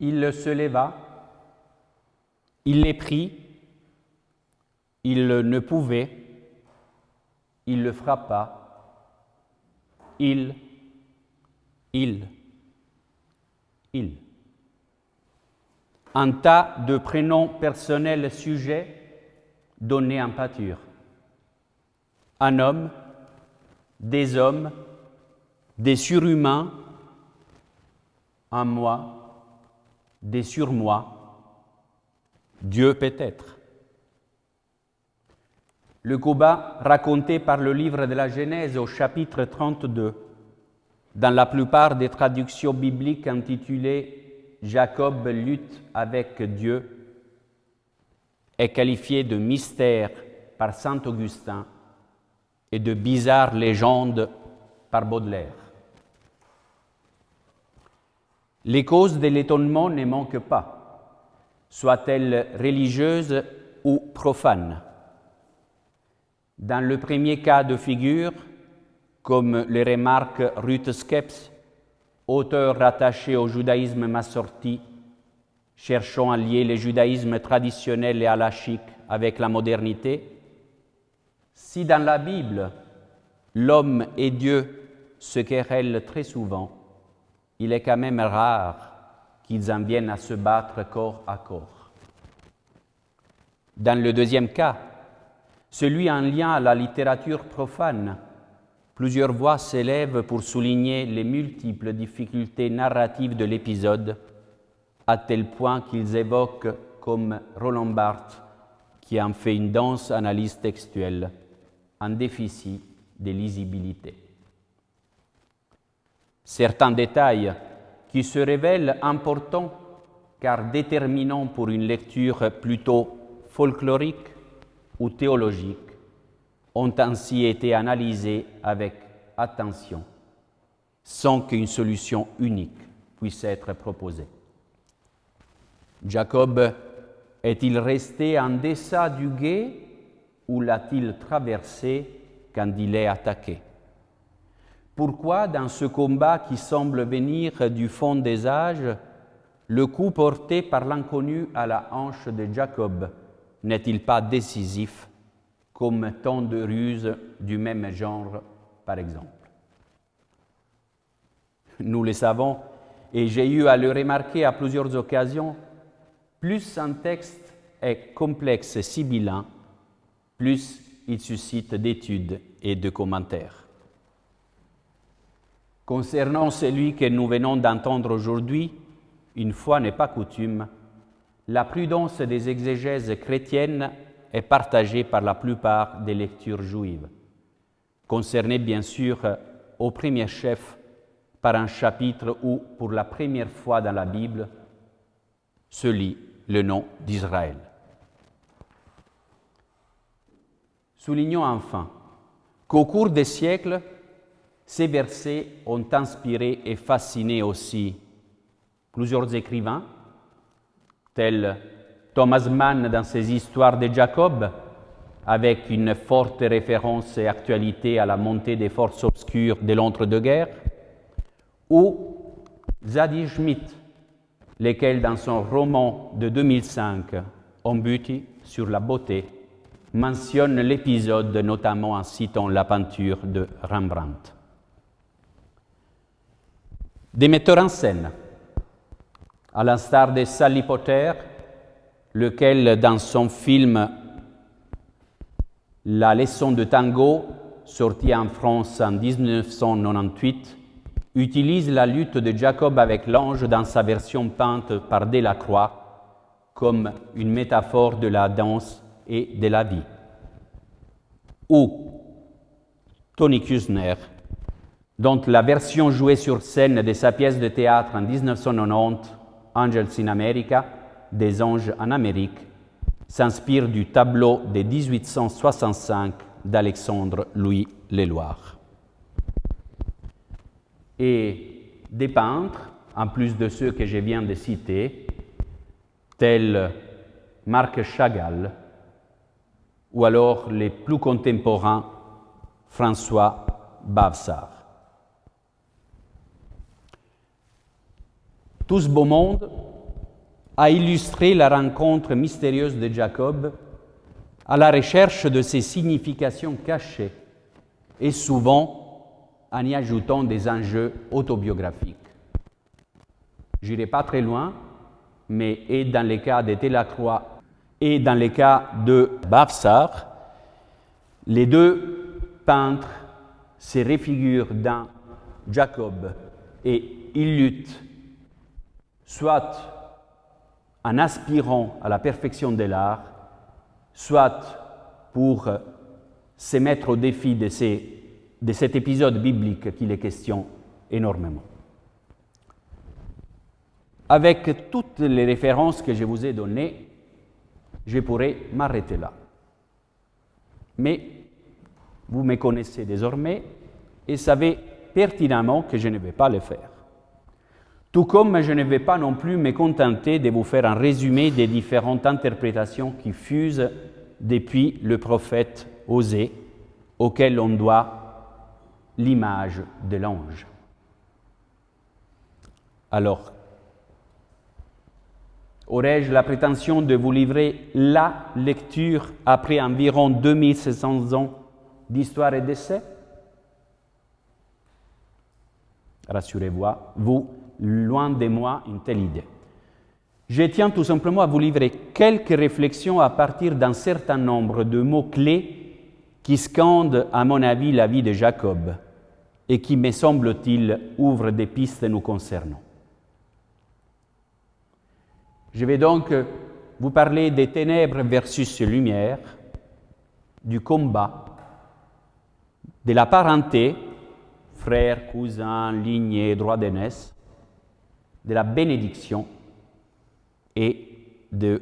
Il se leva, il les prit, il ne pouvait, il le frappa, il. Un tas de prénoms personnels sujets donnés en pâture. Un homme, des hommes, des surhumains, un moi, des surmoi, Dieu peut-être. Le combat raconté par le livre de la Genèse au chapitre 32, dans la plupart des traductions bibliques intitulées « Jacob lutte avec Dieu », est qualifié de mystère par saint Augustin et de bizarre légende par Baudelaire. Les causes de l'étonnement ne manquent pas, soient-elles religieuses ou profanes. Dans le premier cas de figure, comme le remarque Ruth Skeps, auteur rattaché au judaïsme massorti, cherchant à lier le judaïsme traditionnel et halachique avec la modernité, si dans la Bible, l'homme et Dieu se querellent très souvent, il est quand même rare qu'ils en viennent à se battre corps à corps. Dans le deuxième cas, celui en lien à la littérature profane, plusieurs voix s'élèvent pour souligner les multiples difficultés narratives de l'épisode, à tel point qu'ils évoquent, comme Roland Barthes, qui en fait une dense analyse textuelle, un déficit de lisibilité. Certains détails qui se révèlent importants car déterminants pour une lecture plutôt folklorique ou théologique ont ainsi été analysés avec attention, sans qu'une solution unique puisse être proposée. Jacob est-il resté en deçà du gué ou l'a-t-il traversé quand il est attaqué? Pourquoi, dans ce combat qui semble venir du fond des âges, le coup porté par l'inconnu à la hanche de Jacob n'est-il pas décisif, comme tant de ruses du même genre, par exemple? Nous le savons, et j'ai eu à le remarquer à plusieurs occasions, plus un texte est complexe et sibyllin, plus il suscite d'études et de commentaires. Concernant celui que nous venons d'entendre aujourd'hui, une fois n'est pas coutume, la prudence des exégèses chrétiennes est partagée par la plupart des lectures juives, concernées bien sûr au premier chef par un chapitre où, pour la première fois dans la Bible, se lit le nom d'Israël. Soulignons enfin qu'au cours des siècles, ces versets ont inspiré et fasciné aussi plusieurs écrivains, tels Thomas Mann dans ses histoires de Jacob, avec une forte référence et actualité à la montée des forces obscures de l'entre-deux-guerres, ou Zadie Schmidt, lesquels dans son roman de 2005, On Beauty, sur la beauté, mentionnent l'épisode notamment en citant la peinture de Rembrandt. Des metteurs en scène, à l'instar de Sally Potter, lequel, dans son film La leçon de tango, sorti en France en 1998, utilise la lutte de Jacob avec l'ange dans sa version peinte par Delacroix comme une métaphore de la danse et de la vie. Ou Tony Kushner, dont la version jouée sur scène de sa pièce de théâtre en 1990, Angels in America, des anges en Amérique, s'inspire du tableau de 1865 d'Alexandre Louis Leloir. Et des peintres, en plus de ceux que je viens de citer, tels Marc Chagall, ou alors les plus contemporains, François Bavsar. Tout ce beau monde a illustré la rencontre mystérieuse de Jacob à la recherche de ses significations cachées et souvent en y ajoutant des enjeux autobiographiques. Je n'irai pas très loin, mais et dans les cas de Delacroix et dans les cas de Bavsar, les deux peintres se réfigurent dans Jacob et ils luttent, soit en aspirant à la perfection de l'art, soit pour se mettre au défi de cet épisode biblique qu'il est question énormément. Avec toutes les références que je vous ai données, je pourrais m'arrêter là. Mais vous me connaissez désormais et savez pertinemment que je ne vais pas le faire. Tout comme je ne vais pas non plus me contenter de vous faire un résumé des différentes interprétations qui fusent depuis le prophète Osée, auquel on doit l'image de l'ange. Alors, aurais-je la prétention de vous livrer la lecture après environ 2700 ans d'histoire et d'essai? Rassurez-vous, loin de moi une telle idée. Je tiens tout simplement à vous livrer quelques réflexions à partir d'un certain nombre de mots-clés qui scandent, à mon avis, la vie de Jacob et qui, me semble-t-il, ouvrent des pistes nous concernant. Je vais donc vous parler des ténèbres versus lumière, du combat, de la parenté, frère, cousin, lignée, droit d'aînesse, de la bénédiction et de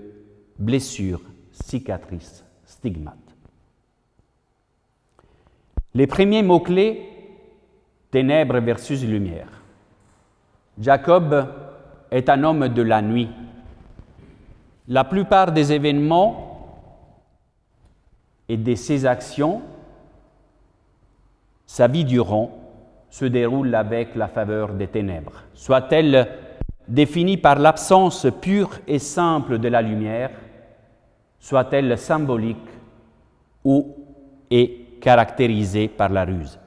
blessures, cicatrices, stigmates. Les premiers mots-clés, ténèbres versus lumière. Jacob est un homme de la nuit. La plupart des événements et de ses actions, sa vie durant, se déroulent avec la faveur des ténèbres. Soit-elle définie par l'absence pure et simple de la lumière, soit-elle symbolique ou est caractérisée par la ruse.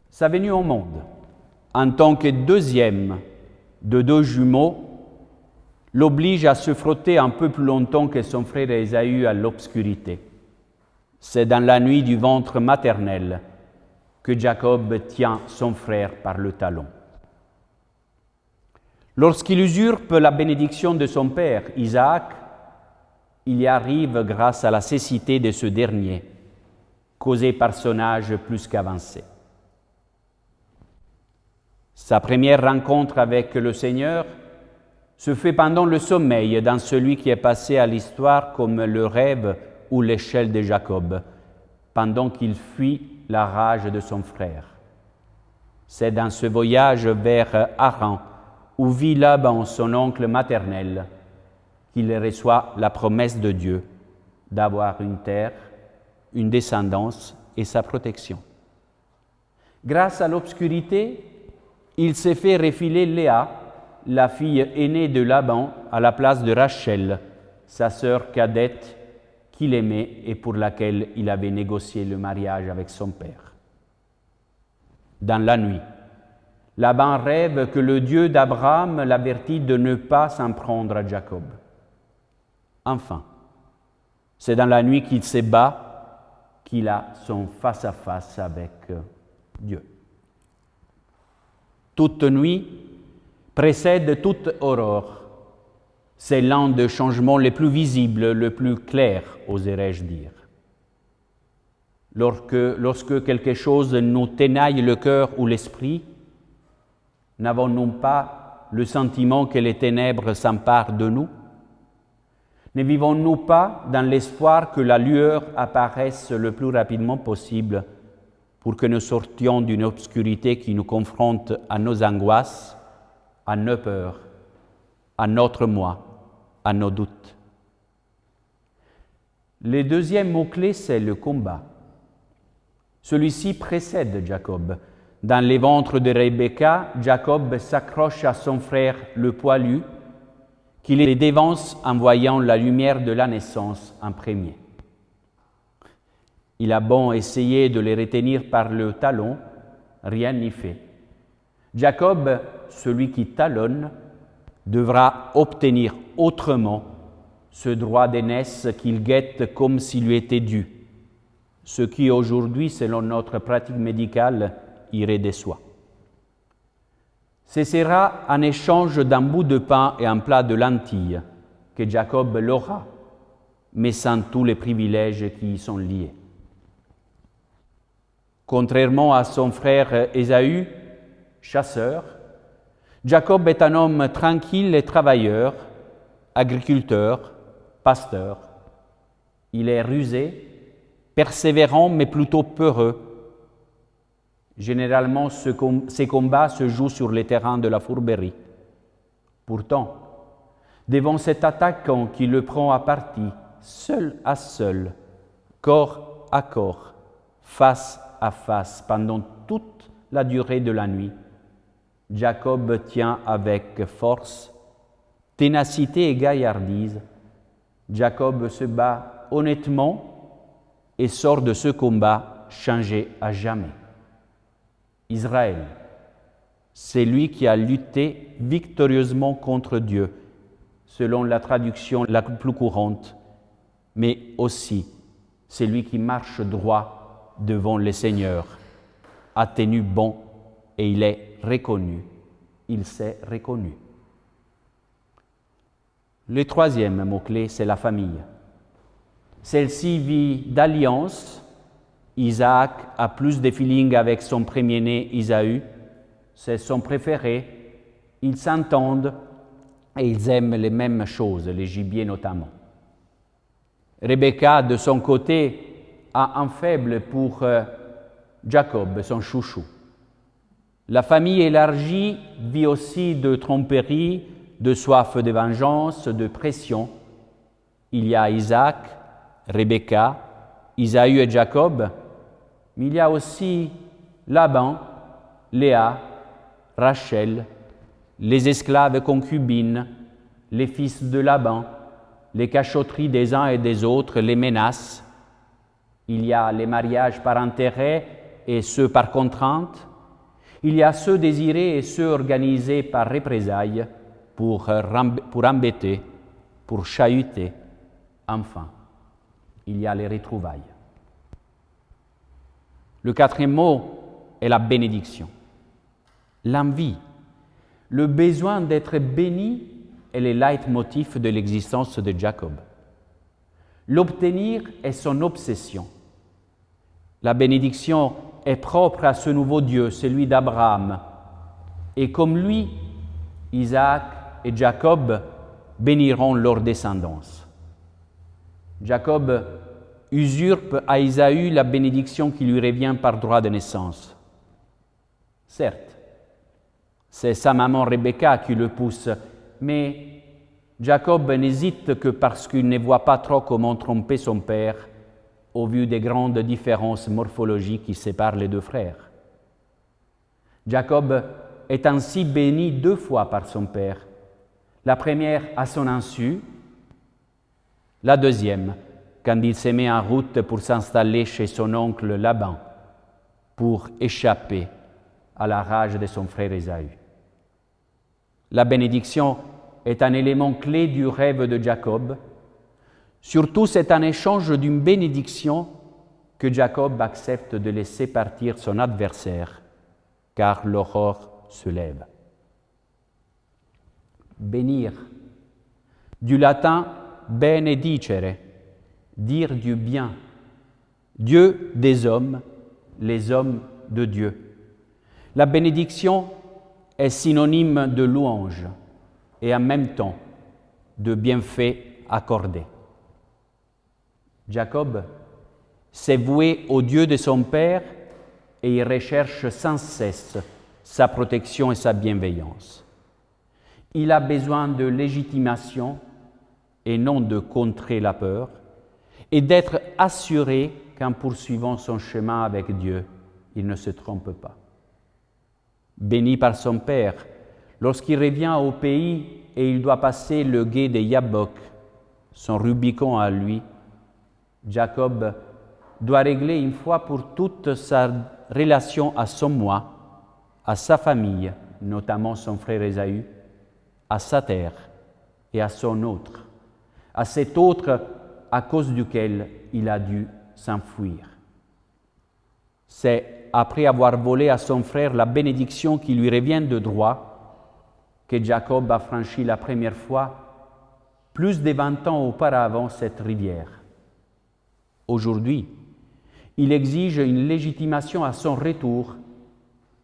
Sa venue au monde, en tant que deuxième de deux jumeaux, l'oblige à se frotter un peu plus longtemps que son frère Ésaü à l'obscurité. C'est dans la nuit du ventre maternel que Jacob tient son frère par le talon. Lorsqu'il usurpe la bénédiction de son père, Isaac, il y arrive grâce à la cécité de ce dernier, causée par son âge plus qu'avancé. Sa première rencontre avec le Seigneur se fait pendant le sommeil dans celui qui est passé à l'histoire comme le rêve ou l'échelle de Jacob, pendant qu'il fuit la rage de son frère. C'est dans ce voyage vers Haran, où vit Laban, son oncle maternel, qu'il reçoit la promesse de Dieu d'avoir une terre, une descendance et sa protection. Grâce à l'obscurité, il s'est fait refiler Léa, la fille aînée de Laban, à la place de Rachel, sa sœur cadette, qu'il aimait et pour laquelle il avait négocié le mariage avec son père. Dans la nuit, Laban rêve que le Dieu d'Abraham l'avertit de ne pas s'en prendre à Jacob. Enfin, c'est dans la nuit qu'il se bat qu'il a son face-à-face avec Dieu. Toute nuit précède toute aurore. C'est l'un des changements les plus visibles, le plus clair, oserais-je dire. Lorsque quelque chose nous ténaille le cœur ou l'esprit, n'avons-nous pas le sentiment que les ténèbres s'emparent de nous? Ne vivons-nous pas dans l'espoir que la lueur apparaisse le plus rapidement possible pour que nous sortions d'une obscurité qui nous confronte à nos angoisses, à nos peurs, à notre moi, à nos doutes? Le deuxième mot-clé, c'est le combat. Celui-ci précède Jacob. Dans les ventres de Rebecca, Jacob s'accroche à son frère le poilu qui les dévance en voyant la lumière de la naissance en premier. Il a beau essayer de les retenir par le talon, rien n'y fait. Jacob, celui qui talonne, devra obtenir autrement ce droit d'aînesse qu'il guette comme s'il lui était dû, ce qui aujourd'hui, selon notre pratique médicale, irait de soi. Ce sera en échange d'un bout de pain et un plat de lentilles que Jacob l'aura, mais sans tous les privilèges qui y sont liés. Contrairement à son frère Ésaü, chasseur, Jacob est un homme tranquille et travailleur, agriculteur, pasteur. Il est rusé, persévérant mais plutôt peureux. Généralement, ces combats se jouent sur les terrains de la fourberie. Pourtant, devant cet attaquant qui le prend à partie, seul à seul, corps à corps, face à face, pendant toute la durée de la nuit, Jacob tient avec force, ténacité et gaillardise. Jacob se bat honnêtement et sort de ce combat changé à jamais. Israël, c'est lui qui a lutté victorieusement contre Dieu, selon la traduction la plus courante, mais aussi c'est lui qui marche droit devant le Seigneur, a tenu bon et il est reconnu, il s'est reconnu. Le troisième mot-clé, c'est la famille. Celle-ci vit d'alliance. Isaac a plus de feeling avec son premier-né Ésaü, c'est son préféré. Ils s'entendent et ils aiment les mêmes choses, les gibiers notamment. Rebecca, de son côté, a un faible pour Jacob, son chouchou. La famille élargie vit aussi de tromperie, de soif de vengeance, de pression. Il y a Isaac, Rebecca, Ésaü et Jacob, mais il y a aussi Laban, Léa, Rachel, les esclaves concubines, les fils de Laban, les cachotteries des uns et des autres, les menaces. Il y a les mariages par intérêt et ceux par contrainte. Il y a ceux désirés et ceux organisés par représailles pour embêter, pour chahuter. Enfin, il y a les retrouvailles. Le quatrième mot est la bénédiction. L'envie, le besoin d'être béni est le leitmotiv de l'existence de Jacob. L'obtenir est son obsession. La bénédiction est propre à ce nouveau Dieu, celui d'Abraham. Et comme lui, Isaac et Jacob béniront leur descendance. Jacob usurpe à Ésaü la bénédiction qui lui revient par droit de naissance. Certes, c'est sa maman Rebecca qui le pousse, mais Jacob n'hésite que parce qu'il ne voit pas trop comment tromper son père au vu des grandes différences morphologiques qui séparent les deux frères. Jacob est ainsi béni 2 fois par son père, la première à son insu, la deuxième quand il se met en route pour s'installer chez son oncle Laban, pour échapper à la rage de son frère Ésaü. La bénédiction est un élément clé du rêve de Jacob. Surtout, c'est en échange d'une bénédiction que Jacob accepte de laisser partir son adversaire, car l'aurore se lève. Bénir, du latin benedicere, dire du bien. Dieu des hommes, les hommes de Dieu. La bénédiction est synonyme de louange et en même temps de bienfaits accordés. Jacob s'est voué au Dieu de son père et il recherche sans cesse sa protection et sa bienveillance. Il a besoin de légitimation et non de contrer la peur, et d'être assuré qu'en poursuivant son chemin avec Dieu, il ne se trompe pas. Béni par son Père, Lorsqu'il revient au pays et il doit passer le gué des Yabbok, son Rubicon à lui, Jacob doit régler une fois pour toutes sa relation à son moi, à sa famille, notamment son frère Ésaü, à sa terre et à son autre, à cet autre à cause duquel il a dû s'enfuir. C'est après avoir volé à son frère la bénédiction qui lui revient de droit que Jacob a franchi la première fois, plus de 20 ans auparavant, cette rivière. Aujourd'hui, il exige une légitimation à son retour,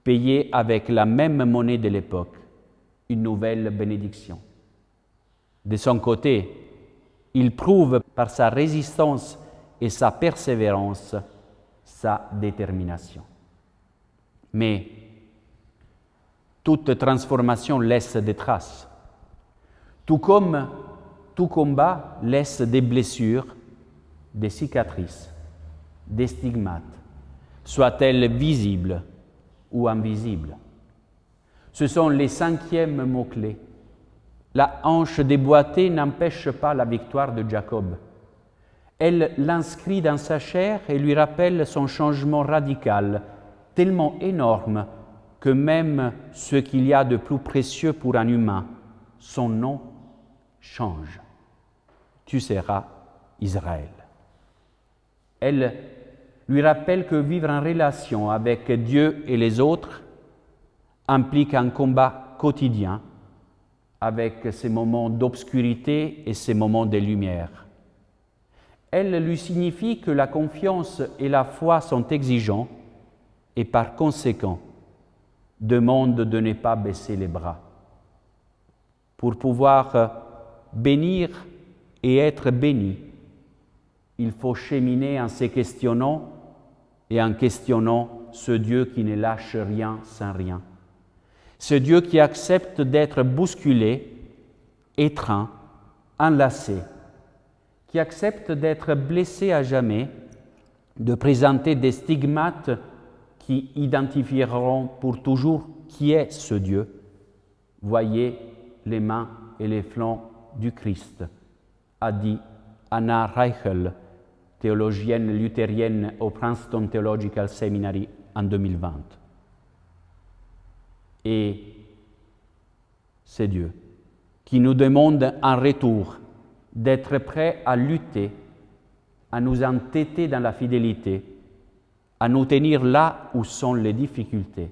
payée avec la même monnaie de l'époque, une nouvelle bénédiction. De son côté, il prouve par sa résistance et sa persévérance sa détermination. Mais toute transformation laisse des traces. Tout comme tout combat laisse des blessures, des cicatrices, des stigmates, soient-elles visibles ou invisibles. Ce sont les 5e mots-clés. La hanche déboîtée n'empêche pas la victoire de Jacob. Elle l'inscrit dans sa chair et lui rappelle son changement radical, tellement énorme que même ce qu'il y a de plus précieux pour un humain, son nom, change. Tu seras Israël. Elle lui rappelle que vivre en relation avec Dieu et les autres implique un combat quotidien avec ses moments d'obscurité et ses moments de lumière. Elle lui signifie que la confiance et la foi sont exigeants et par conséquent demande de ne pas baisser les bras. Pour pouvoir bénir et être béni, il faut cheminer en se questionnant et en questionnant ce Dieu qui ne lâche rien sans rien. Ce Dieu qui accepte d'être bousculé, étreint, enlacé, qui accepte d'être blessé à jamais, de présenter des stigmates qui identifieront pour toujours qui est ce Dieu. Voyez les mains et les flancs du Christ, a dit Anna Reichel, théologienne luthérienne au Princeton Theological Seminary en 2020. Et c'est Dieu qui nous demande en retour d'être prêts à lutter, à nous entêter dans la fidélité, à nous tenir là où sont les difficultés,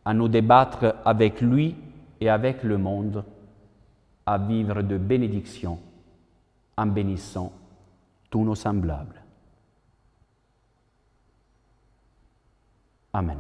à nous débattre avec lui et avec le monde, à vivre de bénédiction en bénissant tous nos semblables. Amen.